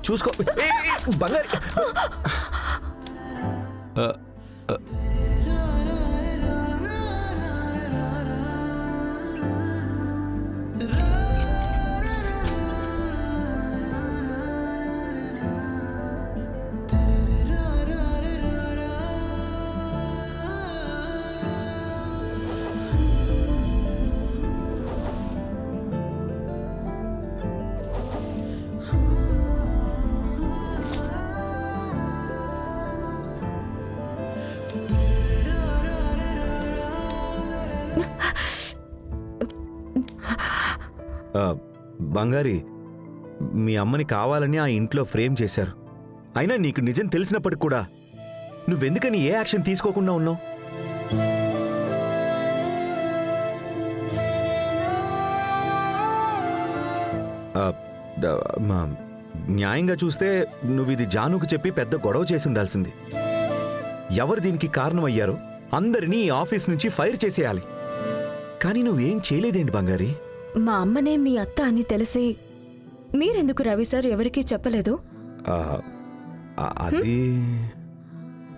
చూసుకో బంగారి. బంగారి, మీ అమ్మని కావాలని ఆ ఇంట్లో ఫ్రేమ్ చేశారు. అయినా నీకు నిజం తెలిసినప్పటికి కూడా నువ్వెందుకని ఏ యాక్షన్ తీసుకోకుండా ఉన్నావు? న్యాయంగా చూస్తే నువ్వు ఇది జానుకు చెప్పి పెద్ద గొడవ చేసి ఉండాల్సింది. ఎవరు దీనికి కారణమయ్యారో అందరినీ ఈ ఆఫీస్ నుంచి ఫైర్ చేసేయాలి. కానీ నువ్వేం చేయలేదేంటి బంగారి? మా అమ్మనే మీ అత్త అని తెలిసి మీరెందుకు రవి సార్ ఎవరికీ చెప్పలేదు? అది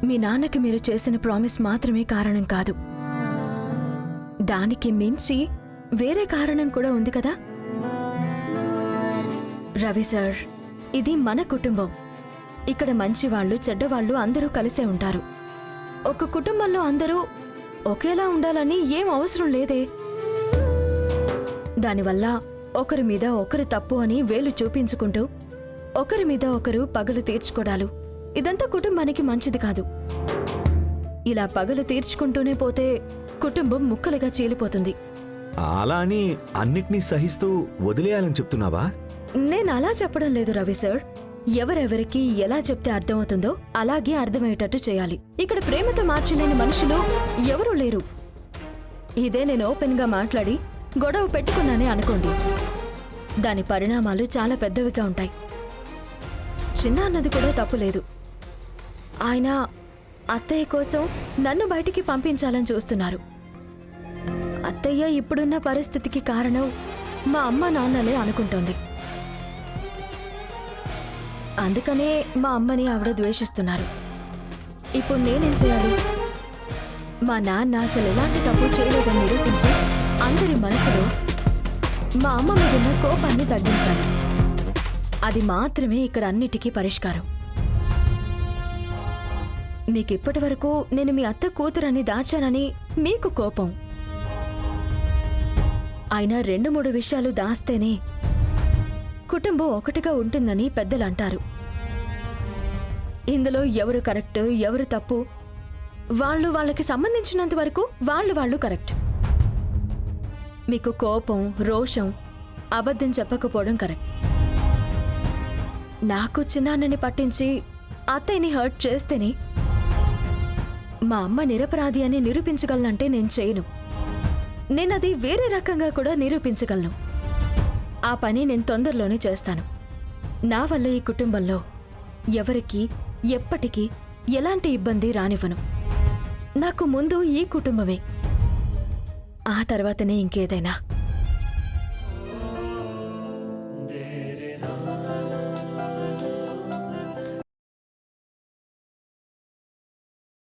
మీ నాన్నకి మీరు చేసిన ప్రామిస్ మాత్రమే కారణం కాదు, దానికి మించి వేరే కారణం కూడా ఉంది కదా రవి సార్. ఇది మన కుటుంబం. ఇక్కడ మంచివాళ్లు చెడ్డవాళ్లు అందరూ కలిసే ఉంటారు. ఒక కుటుంబంలో అందరూ ఒకేలా ఉండాలని ఏం అవసరం లేదే. దానివల్ల ఒకరి మీద ఒకరు తప్పు అని వేలు చూపించుకుంటూ ఒకరి మీద ఒకరు పగలు తీర్చుకోడాలు, ఇదంతా కుటుంబానికి మంచిది కాదు. ఇలా పగలు తీర్చుకుంటూనే పోతే కుటుంబం ముక్కలుగా చీలిపోతుంది. అలా అని అన్నిటినీ సహిస్తూ వదిలేయాలని చెప్తున్నావా? నేను అలా చెప్పడం లేదు రవి సార్. ఎవరెవరికి ఎలా చెప్తే అర్థమవుతుందో అలాగే అర్థమయ్యేటట్టు చేయాలి. ఇక్కడ ప్రేమతో మార్చలేని మనుషులు ఎవరూ లేరు. ఇదే నేను ఓపెన్ గా మాట్లాడి గొడవ పెట్టుకున్నానే అనుకోండి, దాని పరిణామాలు చాలా పెద్దవిగా ఉంటాయి. చిన్న అన్నది కూడా తప్పులేదు. ఆయన అత్తయ్య కోసం నన్ను బయటికి పంపించాలని చూస్తున్నారు. అత్తయ్య ఇప్పుడున్న పరిస్థితికి కారణం మా అమ్మ నాన్నలే అనుకుంటోంది. అందుకనే మా అమ్మని ఆవిడ ద్వేషిస్తున్నారు. ఇప్పుడు నేనేం చేయాలి? మా నాన్న అసలు ఎలాంటి తప్పు చేయలేదని నిరూపించి అందరి మనసులో మా అమ్మ మీదున్న కోపాన్ని తగ్గించాలి. అది మాత్రమే ఇక్కడ అన్నిటికీ పరిష్కారం. మీకిప్పటి వరకు నేను మీ అత్త కూతురని దాచానని మీకు కోపం. అయినా 2-3 విషయాలు దాస్తేనే కుటుంబం ఒకటిగా ఉంటుందని పెద్దలంటారు. ఇందులో ఎవరు కరెక్ట్ ఎవరు తప్పు, వాళ్ళకి సంబంధించినంత వరకు వాళ్ళు కరెక్ట్. మీకు కోపం రోషం అబద్ధం చెప్పకపోవడం కరెక్ట్. నాకు చిన్నాన్నని పట్టించి అత్తయ్యని హర్ట్ చేస్తేనే మా అమ్మ నిరపరాధి అని నిరూపించగలనంటే నేను చేయను. నేనది వేరే రకంగా కూడా నిరూపించగలను. ఆ పని నేను తొందరలోనే చేస్తాను. నా వల్ల ఈ కుటుంబంలో ఎవరికి ఎప్పటికీ ఎలాంటి ఇబ్బంది రానివ్వను. నాకు ముందు ఈ కుటుంబమే, ఆ తర్వాతనే ఇంకేదైనా.